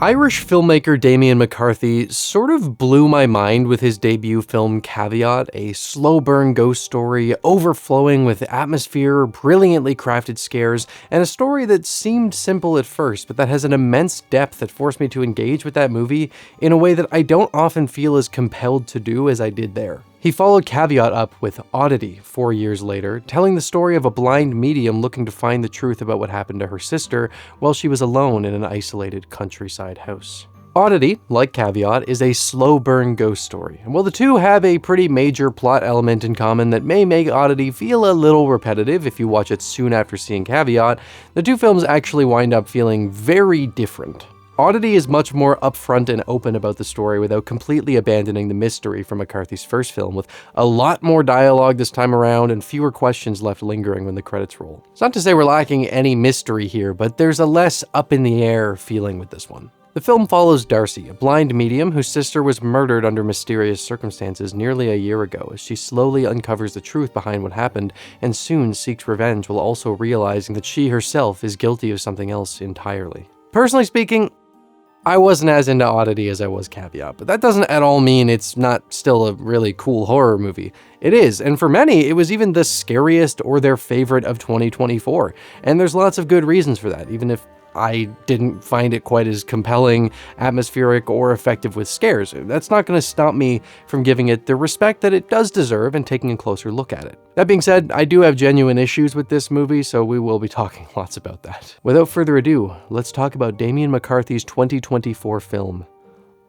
Irish filmmaker Damian McCarthy sort of blew my mind with his debut film Caveat, a slow burn ghost story overflowing with atmosphere, brilliantly crafted scares, and a story that seemed simple at first, but that has an immense depth that forced me to engage with that movie in a way that I don't often feel as compelled to do as I did there. He followed Caveat up with Oddity 4 years later, telling the story of a blind medium looking to find the truth about what happened to her sister while she was alone in an isolated countryside house. Oddity, like Caveat, is a slow burn ghost story, and while the two have a pretty major plot element in common that may make Oddity feel a little repetitive if you watch it soon after seeing Caveat, the two films actually wind up feeling very different. Oddity is much more upfront and open about the story without completely abandoning the mystery from McCarthy's first film, with a lot more dialogue this time around and fewer questions left lingering when the credits roll. It's not to say we're lacking any mystery here, but there's a less up-in-the-air feeling with this one. The film follows Darcy, a blind medium whose sister was murdered under mysterious circumstances nearly a year ago, as she slowly uncovers the truth behind what happened and soon seeks revenge while also realizing that she herself is guilty of something else entirely. Personally speaking, I wasn't as into Oddity as I was Caveat, but that doesn't at all mean it's not still a really cool horror movie. It is, and for many, it was even the scariest or their favorite of 2024, and there's lots of good reasons for that, even if I didn't find it quite as compelling, atmospheric, or effective with scares. That's not going to stop me from giving it the respect that it does deserve and taking a closer look at it. That being said, I do have genuine issues with this movie, so we will be talking lots about that. Without further ado, let's talk about Damian McCarthy's 2024 film,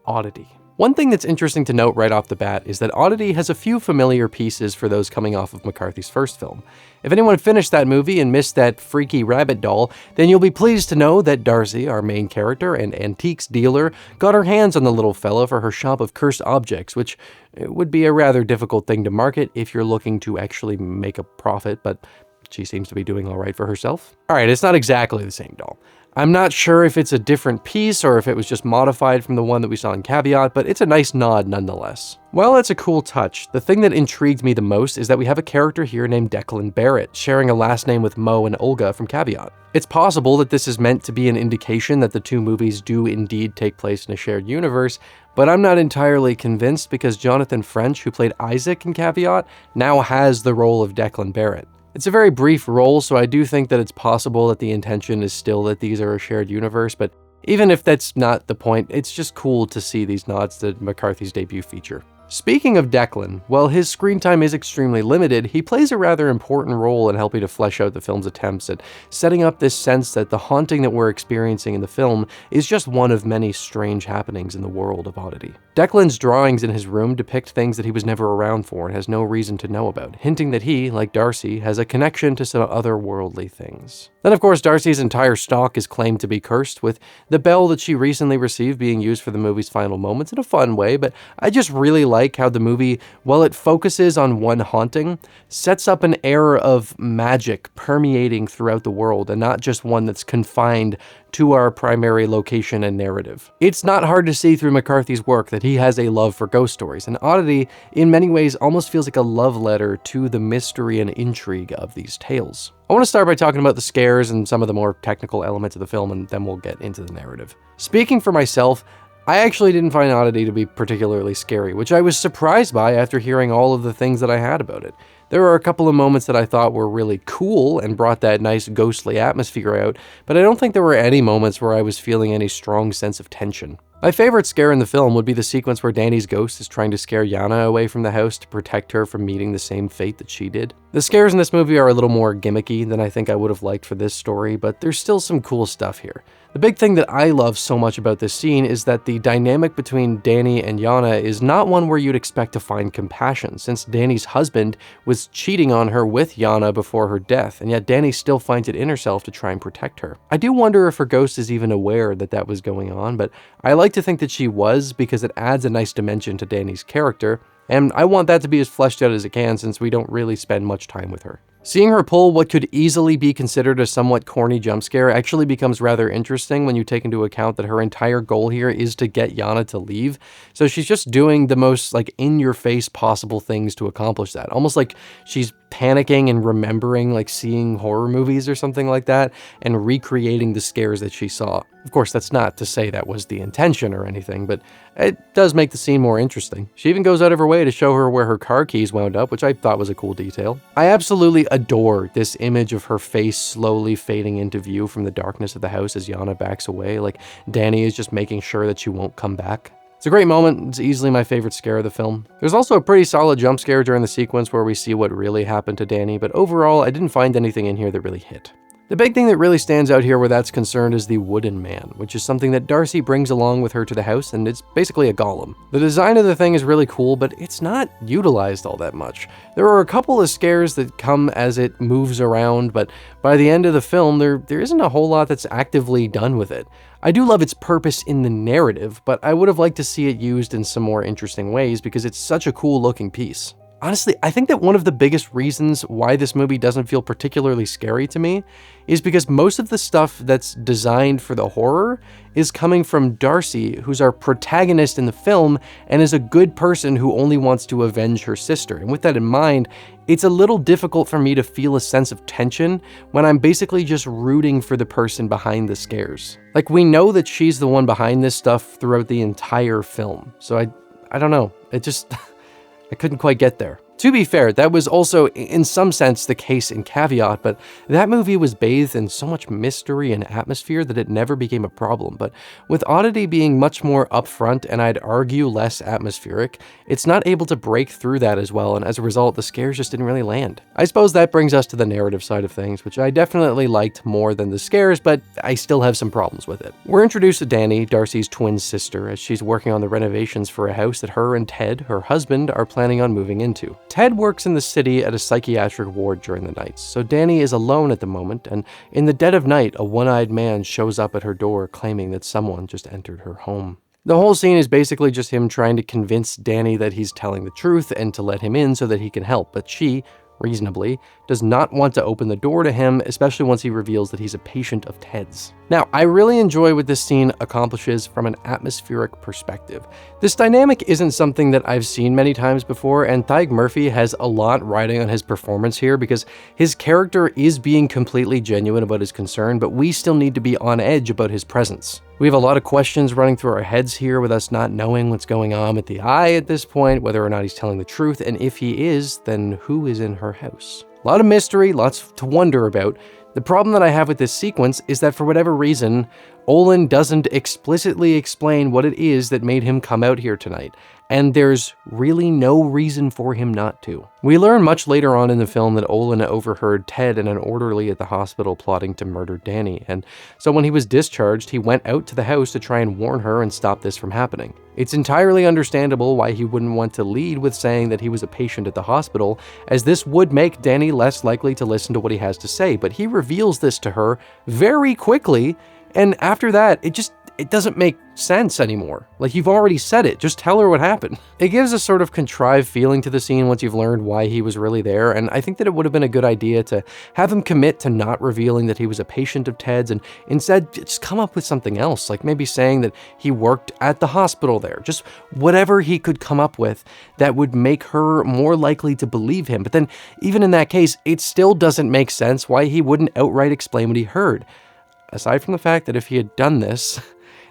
Oddity. One thing that's interesting to note right off the bat is that Oddity has a few familiar pieces for those coming off of McCarthy's first film. If anyone finished that movie and missed that freaky rabbit doll, then you'll be pleased to know that Darcy, our main character and antiques dealer, got her hands on the little fella for her shop of cursed objects, which would be a rather difficult thing to market if you're looking to actually make a profit, but she seems to be doing all right for herself. Alright, it's not exactly the same doll. I'm not sure if it's a different piece or if it was just modified from the one that we saw in Caveat, but it's a nice nod nonetheless. While it's a cool touch, the thing that intrigued me the most is that we have a character here named Declan Barrett, sharing a last name with Mo and Olga from Caveat. It's possible that this is meant to be an indication that the two movies do indeed take place in a shared universe, but I'm not entirely convinced because Jonathan French, who played Isaac in Caveat, now has the role of Declan Barrett. It's a very brief role, so I do think that it's possible that the intention is still that these are a shared universe, but even if that's not the point, it's just cool to see these nods to McCarthy's debut feature. Speaking of Declan, while his screen time is extremely limited, he plays a rather important role in helping to flesh out the film's attempts at setting up this sense that the haunting that we're experiencing in the film is just one of many strange happenings in the world of Oddity. Declan's drawings in his room depict things that he was never around for and has no reason to know about, hinting that he, like Darcy, has a connection to some otherworldly things. Then of course Darcy's entire stock is claimed to be cursed, with the bell that she recently received being used for the movie's final moments in a fun way, but I just really like how the movie, while it focuses on one haunting, sets up an air of magic permeating throughout the world and not just one that's confined to our primary location and narrative. It's not hard to see through McCarthy's work that he has a love for ghost stories, and Oddity in many ways almost feels like a love letter to the mystery and intrigue of these tales. I want to start by talking about the scares and some of the more technical elements of the film, and then we'll get into the narrative. Speaking for myself, I actually didn't find Oddity to be particularly scary, which I was surprised by after hearing all of the things that I had about it. There were a couple of moments that I thought were really cool and brought that nice ghostly atmosphere out, but I don't think there were any moments where I was feeling any strong sense of tension. My favorite scare in the film would be the sequence where Danny's ghost is trying to scare Yana away from the house to protect her from meeting the same fate that she did. The scares in this movie are a little more gimmicky than I think I would have liked for this story, but there's still some cool stuff here. The big thing that I love so much about this scene is that the dynamic between Danny and Yana is not one where you'd expect to find compassion, since Danny's husband was cheating on her with Yana before her death, and yet Danny still finds it in herself to try and protect her. I do wonder if her ghost is even aware that that was going on, but I like to think that she was because it adds a nice dimension to Danny's character, and I want that to be as fleshed out as it can since we don't really spend much time with her. Seeing her pull what could easily be considered a somewhat corny jump scare actually becomes rather interesting when you take into account that her entire goal here is to get Yana to leave. So she's just doing the most in-your-face possible things to accomplish that. Almost like she's panicking and remembering, like seeing horror movies or something like that, and recreating the scares that she saw. Of course, that's not to say that was the intention or anything, but it does make the scene more interesting. She even goes out of her way to show her where her car keys wound up, which I thought was a cool detail. I absolutely adore this image of her face slowly fading into view from the darkness of the house as Yana backs away, like Danny is just making sure that she won't come back. It's a great moment. It's easily my favorite scare of the film. There's also a pretty solid jump scare during the sequence where we see what really happened to Danny, but overall, I didn't find anything in here that really hit. The big thing that really stands out here where that's concerned is the wooden man, which is something that Darcy brings along with her to the house, and it's basically a golem. The design of the thing is really cool, but it's not utilized all that much. There are a couple of scares that come as it moves around, but by the end of the film, there isn't a whole lot that's actively done with it. I do love its purpose in the narrative, but I would have liked to see it used in some more interesting ways because it's such a cool looking piece. Honestly, I think that one of the biggest reasons why this movie doesn't feel particularly scary to me is because most of the stuff that's designed for the horror is coming from Darcy, who's our protagonist in the film and is a good person who only wants to avenge her sister. And with that in mind, it's a little difficult for me to feel a sense of tension when I'm basically just rooting for the person behind the scares. Like, we know that she's the one behind this stuff throughout the entire film. So I don't know. It just... I couldn't quite get there. To be fair, that was also, in some sense, the case in Caveat, but that movie was bathed in so much mystery and atmosphere that it never became a problem. But with Oddity being much more upfront and I'd argue less atmospheric, it's not able to break through that as well, and as a result, the scares just didn't really land. I suppose that brings us to the narrative side of things, which I definitely liked more than the scares, but I still have some problems with it. We're introduced to Danny, Darcy's twin sister, as she's working on the renovations for a house that her and Ted, her husband, are planning on moving into. Ted works in the city at a psychiatric ward during the nights, so Danny is alone at the moment, and in the dead of night, a one-eyed man shows up at her door claiming that someone just entered her home. The whole scene is basically just him trying to convince Danny that he's telling the truth and to let him in so that he can help, but she, reasonably, does not want to open the door to him, especially once he reveals that he's a patient of Ted's. Now, I really enjoy what this scene accomplishes from an atmospheric perspective. This dynamic isn't something that I've seen many times before, and Tadhg Murphy has a lot riding on his performance here because his character is being completely genuine about his concern, but we still need to be on edge about his presence. We have a lot of questions running through our heads here with us not knowing what's going on with the eye at this point, whether or not he's telling the truth, and if he is, then who is in her house? A lot of mystery, lots to wonder about. The problem that I have with this sequence is that for whatever reason, Olin doesn't explicitly explain what it is that made him come out here tonight, and there's really no reason for him not to. We learn much later on in the film that Olin overheard Ted and an orderly at the hospital plotting to murder Danny, and so when he was discharged, he went out to the house to try and warn her and stop this from happening. It's entirely understandable why he wouldn't want to lead with saying that he was a patient at the hospital, as this would make Danny less likely to listen to what he has to say, but he reveals this to her very quickly, and after that, it doesn't make sense anymore. Like, you've already said it, just tell her what happened. It gives a sort of contrived feeling to the scene once you've learned why he was really there, and I think that it would have been a good idea to have him commit to not revealing that he was a patient of Ted's, and instead just come up with something else, like maybe saying that he worked at the hospital there, just whatever he could come up with that would make her more likely to believe him. But then, even in that case, it still doesn't make sense why he wouldn't outright explain what he heard. Aside from the fact that if he had done this,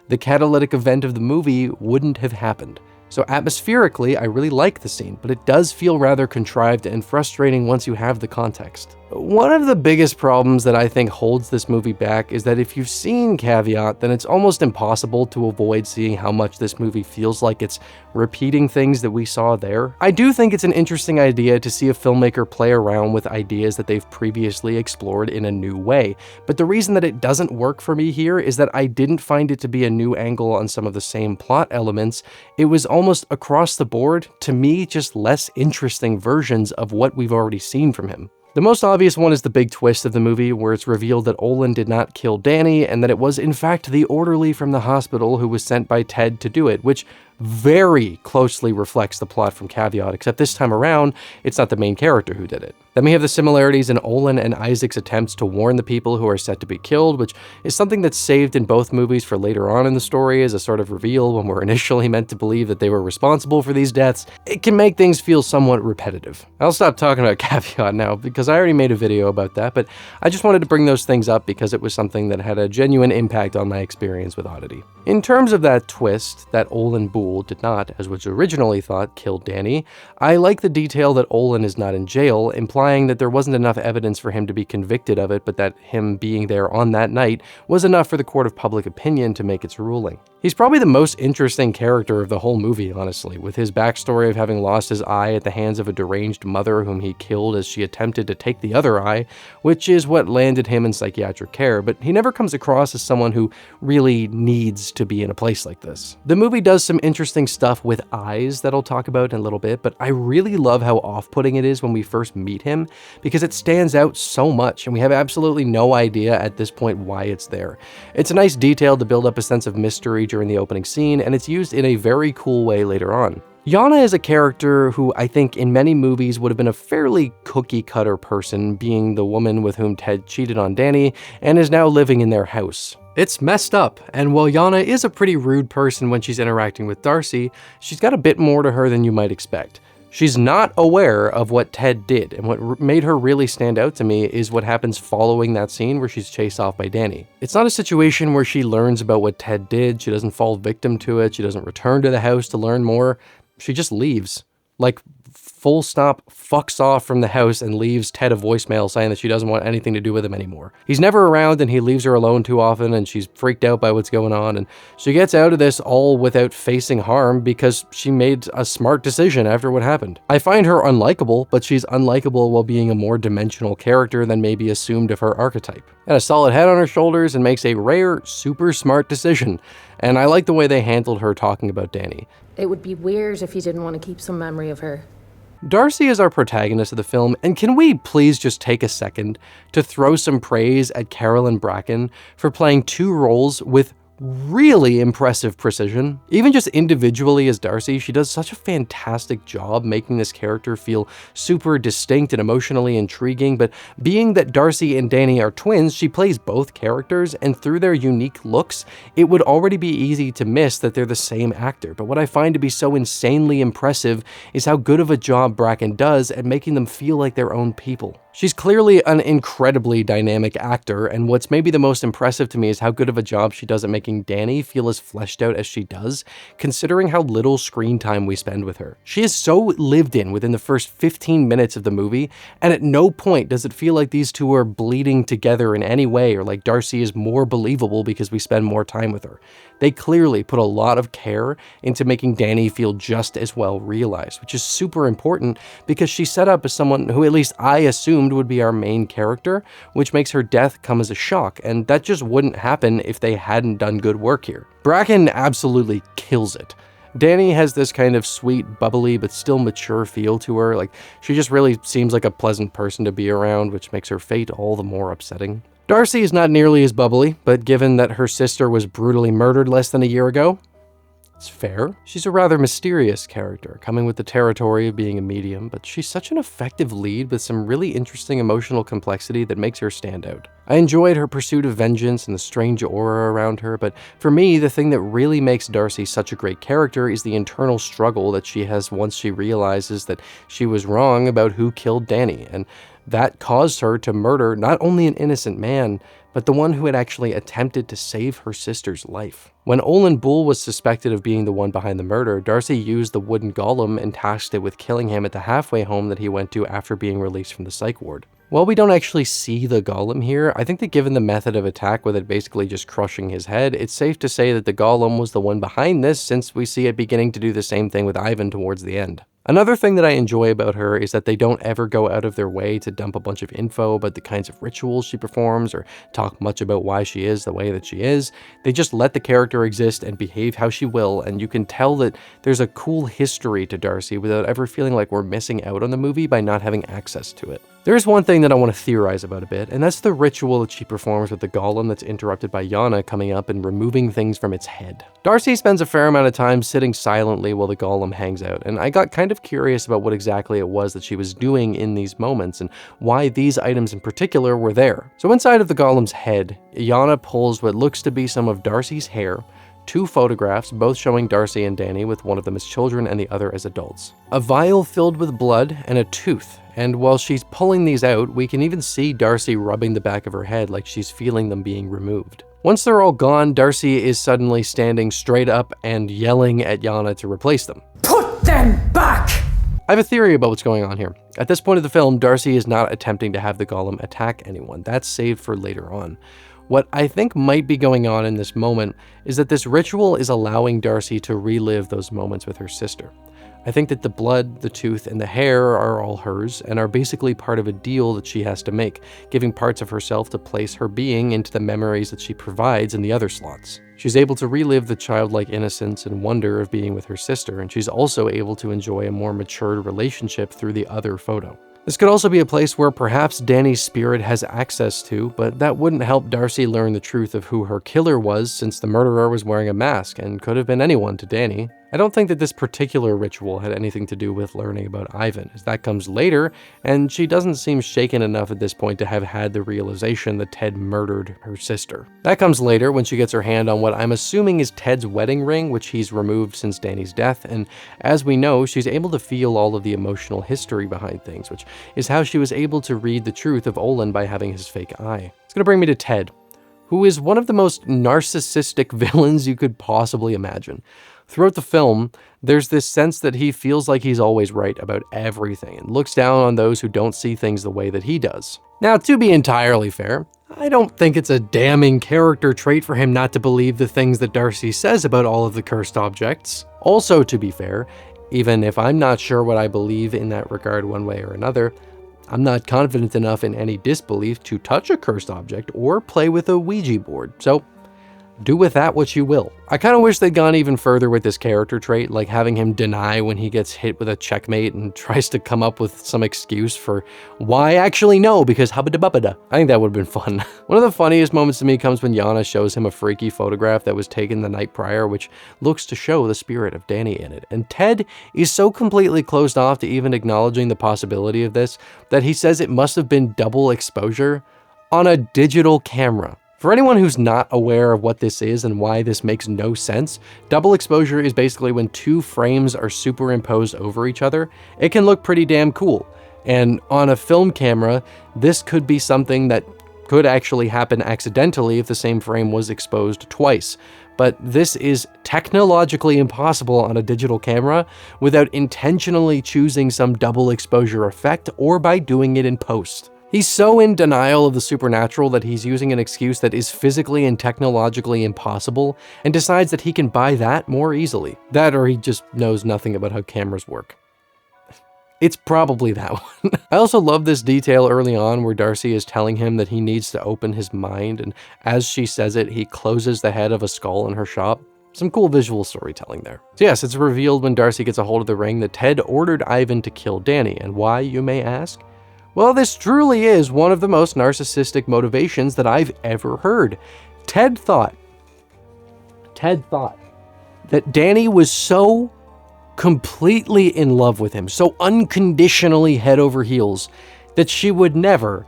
the catalytic event of the movie wouldn't have happened. So atmospherically, I really like the scene, but it does feel rather contrived and frustrating once you have the context. One of the biggest problems that I think holds this movie back is that if you've seen Caveat, then it's almost impossible to avoid seeing how much this movie feels like it's repeating things that we saw there. I do think it's an interesting idea to see a filmmaker play around with ideas that they've previously explored in a new way, but the reason that it doesn't work for me here is that I didn't find it to be a new angle on some of the same plot elements. It was almost across the board, to me, just less interesting versions of what we've already seen from him. The most obvious one is the big twist of the movie, where it's revealed that Olin did not kill Danny, and that it was in fact the orderly from the hospital who was sent by Ted to do it, which very closely reflects the plot from Caveat, except this time around, it's not the main character who did it. Then we have the similarities in Olin and Isaac's attempts to warn the people who are set to be killed, which is something that's saved in both movies for later on in the story as a sort of reveal when we're initially meant to believe that they were responsible for these deaths. It can make things feel somewhat repetitive. I'll stop talking about Caveat now because I already made a video about that, but I just wanted to bring those things up because it was something that had a genuine impact on my experience with Oddity. In terms of that twist, that Olin Boole did not, as was originally thought, kill Danny, I like the detail that Olin is not in jail, implying that there wasn't enough evidence for him to be convicted of it, but that him being there on that night was enough for the court of public opinion to make its ruling. He's probably the most interesting character of the whole movie, honestly, with his backstory of having lost his eye at the hands of a deranged mother whom he killed as she attempted to take the other eye, which is what landed him in psychiatric care, but he never comes across as someone who really needs to be in a place like this. The movie does some interesting stuff with eyes that I'll talk about in a little bit, but I really love how off-putting it is when we first meet him, because it stands out so much and we have absolutely no idea at this point why it's there. It's a nice detail to build up a sense of mystery during the opening scene, and it's used in a very cool way later on. Yana is a character who I think in many movies would have been a fairly cookie-cutter person, being the woman with whom Ted cheated on Danny and is now living in their house. It's messed up, and while Yana is a pretty rude person when she's interacting with Darcy, she's got a bit more to her than you might expect. She's not aware of what Ted did, and what made her really stand out to me is what happens following that scene where she's chased off by Danny. It's not a situation where she learns about what Ted did, she doesn't fall victim to it, she doesn't return to the house to learn more, she just leaves. Like, full stop, fucks off from the house and leaves Ted a voicemail saying that she doesn't want anything to do with him anymore. He's never around and he leaves her alone too often and she's freaked out by what's going on, and she gets out of this all without facing harm because she made a smart decision after what happened. I find her unlikable, but she's unlikable while being a more dimensional character than maybe assumed of her archetype. Got a solid head on her shoulders and makes a rare, super smart decision, and I like the way they handled her talking about Danny. It would be weird if you didn't want to keep some memory of her. Darcy is our protagonist of the film, and can we please just take a second to throw some praise at Carolyn Bracken for playing two roles with really impressive precision. Even just individually as Darcy, she does such a fantastic job making this character feel super distinct and emotionally intriguing, but being that Darcy and Danny are twins, she plays both characters, and through their unique looks, it would already be easy to miss that they're the same actor. But what I find to be so insanely impressive is how good of a job Bracken does at making them feel like their own people. She's clearly an incredibly dynamic actor, and what's maybe the most impressive to me is how good of a job she does at making Danny feel as fleshed out as she does, considering how little screen time we spend with her. She is so lived in within the first 15 minutes of the movie, and at no point does it feel like these two are bleeding together in any way or like Darcy is more believable because we spend more time with her. They clearly put a lot of care into making Danny feel just as well realized, which is super important because she's set up as someone who at least I assumed would be our main character, which makes her death come as a shock, and that just wouldn't happen if they hadn't done good work here. Bracken absolutely kills it. Danny has this kind of sweet, bubbly, but still mature feel to her. Like, she just really seems like a pleasant person to be around, which makes her fate all the more upsetting. Darcy is not nearly as bubbly, but given that her sister was brutally murdered less than a year ago, it's fair. She's a rather mysterious character, coming with the territory of being a medium, but she's such an effective lead with some really interesting emotional complexity that makes her stand out. I enjoyed her pursuit of vengeance and the strange aura around her, but for me, the thing that really makes Darcy such a great character is the internal struggle that she has once she realizes that she was wrong about who killed Danny, and that caused her to murder not only an innocent man, but the one who had actually attempted to save her sister's life. When Olin Boole was suspected of being the one behind the murder, Darcy used the wooden golem and tasked it with killing him at the halfway home that he went to after being released from the psych ward. While we don't actually see the golem here, I think that given the method of attack with it basically just crushing his head, it's safe to say that the golem was the one behind this, since we see it beginning to do the same thing with Ivan towards the end. Another thing that I enjoy about her is that they don't ever go out of their way to dump a bunch of info about the kinds of rituals she performs or talk much about why she is the way that she is. They just let the character exist and behave how she will, and you can tell that there's a cool history to Darcy without ever feeling like we're missing out on the movie by not having access to it. There's one thing that I want to theorize about a bit, and that's the ritual that she performs with the golem that's interrupted by Yana coming up and removing things from its head. Darcy spends a fair amount of time sitting silently while the golem hangs out, and I got kind of curious about what exactly it was that she was doing in these moments and why these items in particular were there. So inside of the golem's head, Yana pulls what looks to be some of Darcy's hair, 2 photographs, both showing Darcy and Danny, with one of them as children and the other as adults, a vial filled with blood, and a tooth. And while she's pulling these out, we can even see Darcy rubbing the back of her head like she's feeling them being removed. Once they're all gone, Darcy is suddenly standing straight up and yelling at Yana to replace them. Put them back! I have a theory about what's going on here. At this point of the film, Darcy is not attempting to have the golem attack anyone. That's saved for later on. What I think might be going on in this moment is that this ritual is allowing Darcy to relive those moments with her sister. I think that the blood, the tooth, and the hair are all hers and are basically part of a deal that she has to make, giving parts of herself to place her being into the memories that she provides in the other slots. She's able to relive the childlike innocence and wonder of being with her sister, and she's also able to enjoy a more matured relationship through the other photo. This could also be a place where perhaps Danny's spirit has access to, but that wouldn't help Darcy learn the truth of who her killer was, since the murderer was wearing a mask and could have been anyone to Danny. I don't think that this particular ritual had anything to do with learning about Ivan, as that comes later, and she doesn't seem shaken enough at this point to have had the realization that Ted murdered her sister. That comes later when she gets her hand on what I'm assuming is Ted's wedding ring, which he's removed since Danny's death, and as we know, she's able to feel all of the emotional history behind things, which is how she was able to read the truth of Olin by having his fake eye. It's gonna bring me to Ted, who is one of the most narcissistic villains you could possibly imagine. Throughout the film, there's this sense that he feels like he's always right about everything and looks down on those who don't see things the way that he does. Now, to be entirely fair, I don't think it's a damning character trait for him not to believe the things that Darcy says about all of the cursed objects. Also, to be fair, even if I'm not sure what I believe in that regard one way or another, I'm not confident enough in any disbelief to touch a cursed object or play with a Ouija board, so do with that what you will. I kind of wish they'd gone even further with this character trait, like having him deny when he gets hit with a checkmate and tries to come up with some excuse for why actually no, because hubba-da-bubba-da. I think that would have been fun. One of the funniest moments to me comes when Yana shows him a freaky photograph that was taken the night prior, which looks to show the spirit of Danny in it. And Ted is so completely closed off to even acknowledging the possibility of this that he says it must have been double exposure on a digital camera. For anyone who's not aware of what this is and why this makes no sense, double exposure is basically when 2 frames are superimposed over each other. It can look pretty damn cool. And on a film camera, this could be something that could actually happen accidentally if the same frame was exposed twice. But this is technologically impossible on a digital camera without intentionally choosing some double exposure effect or by doing it in post. He's so in denial of the supernatural that he's using an excuse that is physically and technologically impossible and decides that he can buy that more easily. That or he just knows nothing about how cameras work. It's probably that one. I also love this detail early on where Darcy is telling him that he needs to open his mind, and as she says it, he closes the head of a skull in her shop. Some cool visual storytelling there. So yes, it's revealed when Darcy gets a hold of the ring that Ted ordered Ivan to kill Danny, and why, you may ask? Well, this truly is one of the most narcissistic motivations that I've ever heard. Ted thought that Danny was so completely in love with him, so unconditionally head over heels, that she would never,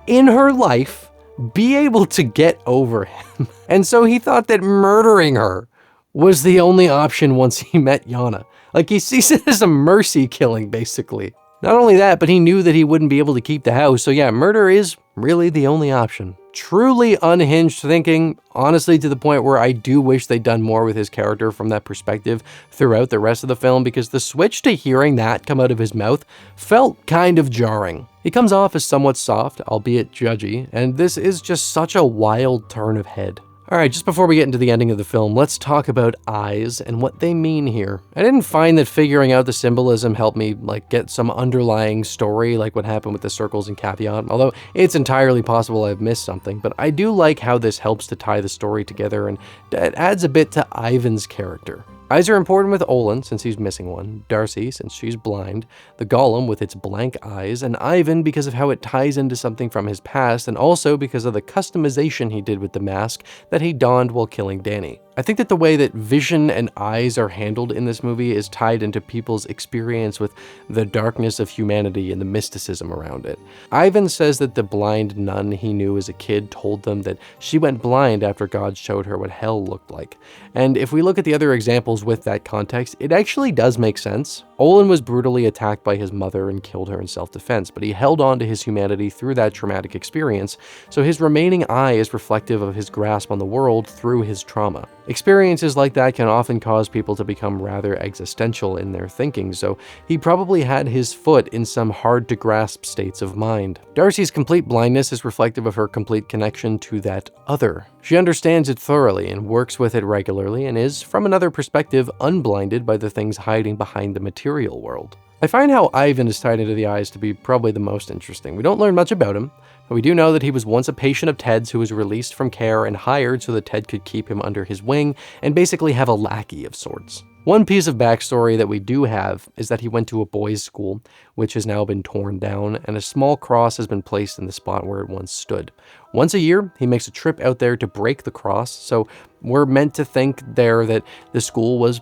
in her life, be able to get over him. And so he thought that murdering her was the only option once he met Yana. Like, he sees it as a mercy killing, basically. Not only that, but he knew that he wouldn't be able to keep the house, so yeah, murder is really the only option. Truly unhinged thinking, honestly, to the point where I do wish they'd done more with his character from that perspective throughout the rest of the film, because the switch to hearing that come out of his mouth felt kind of jarring. He comes off as somewhat soft, albeit judgy, and this is just such a wild turn of head. Alright, just before we get into the ending of the film, let's talk about eyes and what they mean here. I didn't find that figuring out the symbolism helped me get some underlying story like what happened with the circles and caveat, although it's entirely possible I've missed something, but I do like how this helps to tie the story together and it adds a bit to Ivan's character. Eyes are important with Olin, since he's missing one, Darcy, since she's blind, the Golem with its blank eyes, and Ivan because of how it ties into something from his past, and also because of the customization he did with the mask that he donned while killing Danny. I think that the way that vision and eyes are handled in this movie is tied into people's experience with the darkness of humanity and the mysticism around it. Ivan says that the blind nun he knew as a kid told them that she went blind after God showed her what hell looked like. And if we look at the other examples with that context, it actually does make sense. Olin was brutally attacked by his mother and killed her in self-defense, but he held on to his humanity through that traumatic experience, so his remaining eye is reflective of his grasp on the world through his trauma. Experiences like that can often cause people to become rather existential in their thinking, so he probably had his foot in some hard-to-grasp states of mind. Darcy's complete blindness is reflective of her complete connection to that other. She understands it thoroughly and works with it regularly and is, from another perspective, unblinded by the things hiding behind the material world. I find how Ivan is tied into the eyes to be probably the most interesting. We don't learn much about him, but we do know that he was once a patient of Ted's who was released from care and hired so that Ted could keep him under his wing and basically have a lackey of sorts. One piece of backstory that we do have is that he went to a boys' school, which has now been torn down, and a small cross has been placed in the spot where it once stood. Once a year, he makes a trip out there to break the cross, so we're meant to think there that the school was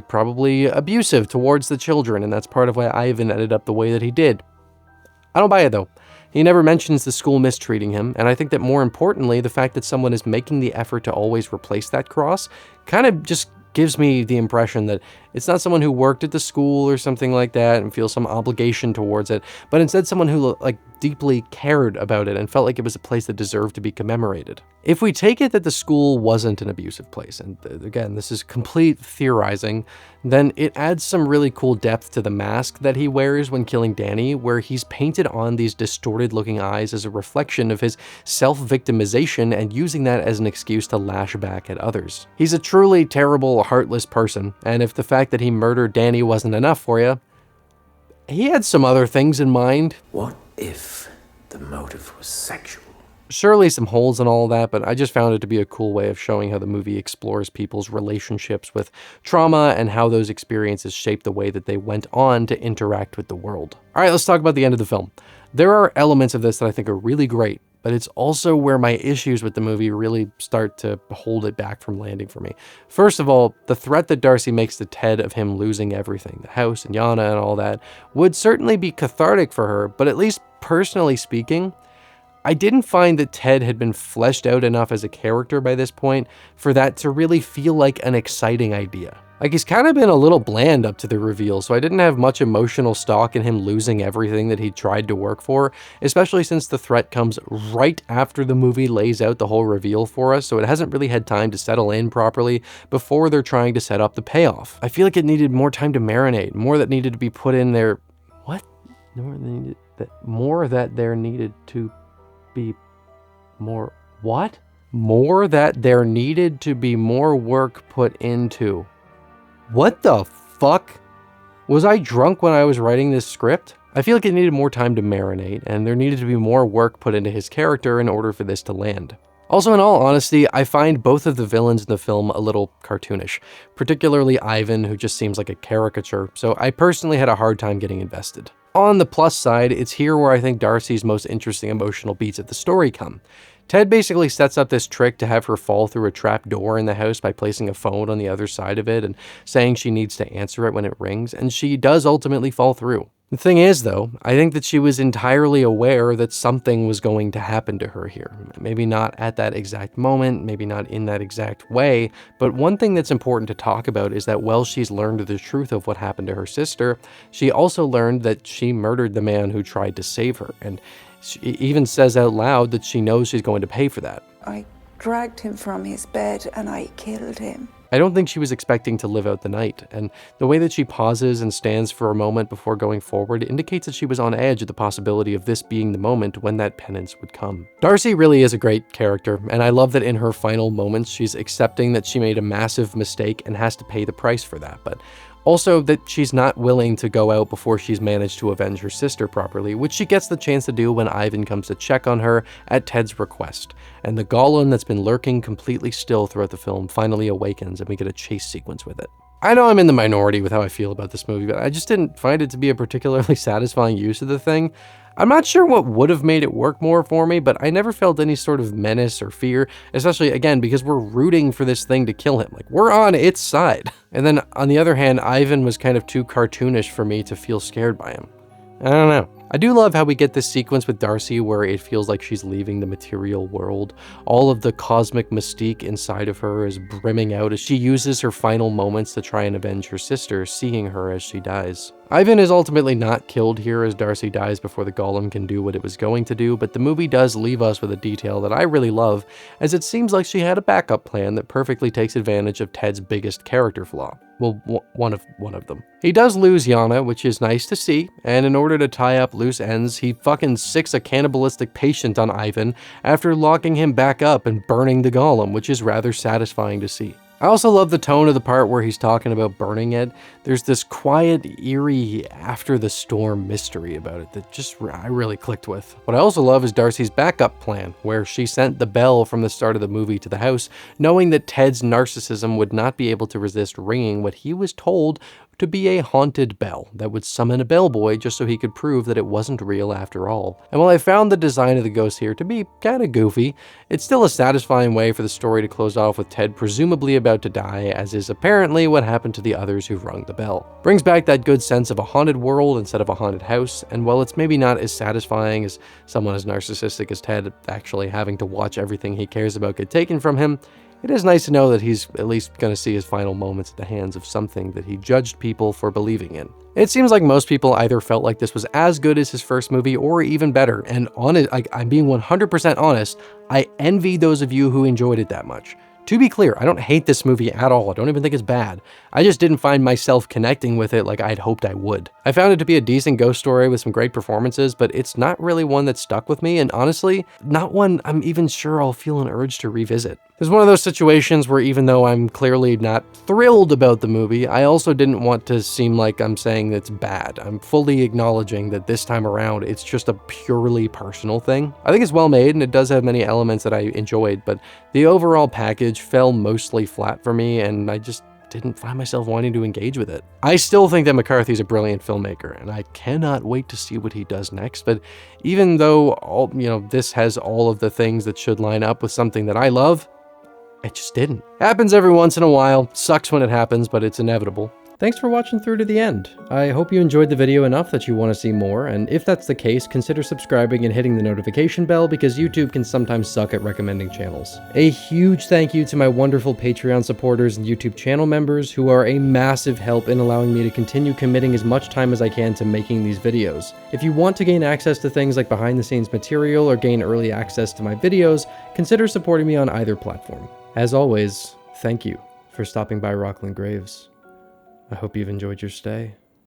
probably abusive towards the children, and that's part of why Ivan ended up the way that he did. I don't buy it though. He never mentions the school mistreating him, and I think that more importantly, the fact that someone is making the effort to always replace that cross kind of just gives me the impression that it's not someone who worked at the school or something like that and feels some obligation towards it, but instead someone who deeply cared about it and felt like it was a place that deserved to be commemorated. If we take it that the school wasn't an abusive place, and again, this is complete theorizing, then it adds some really cool depth to the mask that he wears when killing Danny, where he's painted on these distorted looking eyes as a reflection of his self-victimization and using that as an excuse to lash back at others. He's a truly terrible, heartless person, and if the fact that he murdered Danny wasn't enough for you, he had some other things in mind. What if the motive was sexual? Surely some holes in all that, but I just found it to be a cool way of showing how the movie explores people's relationships with trauma and how those experiences shape the way that they went on to interact with the world. All right, let's talk about the end of the film. There are elements of this that I think are really great, but it's also where my issues with the movie really start to hold it back from landing for me. First of all, the threat that Darcy makes to Ted of him losing everything, the house and Yana and all that, would certainly be cathartic for her, but at least personally speaking, I didn't find that Ted had been fleshed out enough as a character by this point for that to really feel like an exciting idea. He's kind of been a little bland up to the reveal, so I didn't have much emotional stock in him losing everything that he tried to work for, especially since the threat comes right after the movie lays out the whole reveal for us, so it hasn't really had time to settle in properly before they're trying to set up the payoff. I feel like it needed more time to marinate, more that needed to be put in there. What? More that there needed to be more what? More that there needed to be more work put into. What the fuck? Was I drunk when I was writing this script? I feel like it needed more time to marinate, and there needed to be more work put into his character in order for this to land. Also, in all honesty, I find both of the villains in the film a little cartoonish, particularly Ivan, who just seems like a caricature, so I personally had a hard time getting invested. On the plus side, it's here where I think Darcy's most interesting emotional beats of the story come. Ted basically sets up this trick to have her fall through a trap door in the house by placing a phone on the other side of it and saying she needs to answer it when it rings, and she does ultimately fall through. The thing is, though, I think that she was entirely aware that something was going to happen to her here. Maybe not at that exact moment, maybe not in that exact way, but one thing that's important to talk about is that while she's learned the truth of what happened to her sister, she also learned that she murdered the man who tried to save her, and she even says out loud that she knows she's going to pay for that. I dragged him from his bed and I killed him. I don't think she was expecting to live out the night, and the way that she pauses and stands for a moment before going forward indicates that she was on edge at the possibility of this being the moment when that penance would come. Darcy really is a great character, and I love that in her final moments she's accepting that she made a massive mistake and has to pay the price for that, but also that she's not willing to go out before she's managed to avenge her sister properly, which she gets the chance to do when Ivan comes to check on her at Ted's request. And the golem that's been lurking completely still throughout the film finally awakens and we get a chase sequence with it. I know I'm in the minority with how I feel about this movie, but I just didn't find it to be a particularly satisfying use of the thing. I'm not sure what would have made it work more for me, but I never felt any sort of menace or fear, especially, again, because we're rooting for this thing to kill him. Like, we're on its side. And then, on the other hand, Ivan was kind of too cartoonish for me to feel scared by him. I don't know. I do love how we get this sequence with Darcy where it feels like she's leaving the material world. All of the cosmic mystique inside of her is brimming out as she uses her final moments to try and avenge her sister, seeing her as she dies. Ivan is ultimately not killed here as Darcy dies before the golem can do what it was going to do, but the movie does leave us with a detail that I really love, as it seems like she had a backup plan that perfectly takes advantage of Ted's biggest character flaw. Well, one of them. He does lose Yana, which is nice to see, and in order to tie up loose ends, he fucking sicks a cannibalistic patient on Ivan after locking him back up and burning the golem, which is rather satisfying to see. I also love the tone of the part where he's talking about burning it. There's this quiet, eerie, after the storm mystery about it that I really clicked with. What I also love is Darcy's backup plan, where she sent the bell from the start of the movie to the house, knowing that Ted's narcissism would not be able to resist ringing what he was told to be a haunted bell that would summon a bellboy just so he could prove that it wasn't real after all. And while I found the design of the ghost here to be kinda goofy, it's still a satisfying way for the story to close off with Ted presumably about to die, as is apparently what happened to the others who rung the bell. Brings back that good sense of a haunted world instead of a haunted house, and while it's maybe not as satisfying as someone as narcissistic as Ted actually having to watch everything he cares about get taken from him, it is nice to know that he's at least going to see his final moments at the hands of something that he judged people for believing in. It seems like most people either felt like this was as good as his first movie or even better, and I'm being 100% honest, I envy those of you who enjoyed it that much. To be clear, I don't hate this movie at all. I don't even think it's bad. I just didn't find myself connecting with it like I'd hoped I would. I found it to be a decent ghost story with some great performances, but it's not really one that stuck with me, and honestly, not one I'm even sure I'll feel an urge to revisit. It's one of those situations where even though I'm clearly not thrilled about the movie, I also didn't want to seem like I'm saying it's bad. I'm fully acknowledging that this time around, it's just a purely personal thing. I think it's well made, and it does have many elements that I enjoyed, but the overall package fell mostly flat for me, and I just didn't find myself wanting to engage with it. I still think that McCarthy's a brilliant filmmaker, and I cannot wait to see what he does next, but even though this has all of the things that should line up with something that I love, it just didn't. Happens every once in a while, sucks when it happens, but it's inevitable. Thanks for watching through to the end. I hope you enjoyed the video enough that you want to see more, and if that's the case, consider subscribing and hitting the notification bell because YouTube can sometimes suck at recommending channels. A huge thank you to my wonderful Patreon supporters and YouTube channel members who are a massive help in allowing me to continue committing as much time as I can to making these videos. If you want to gain access to things like behind the scenes material or gain early access to my videos, consider supporting me on either platform. As always, thank you for stopping by Rocklin Graves. I hope you've enjoyed your stay.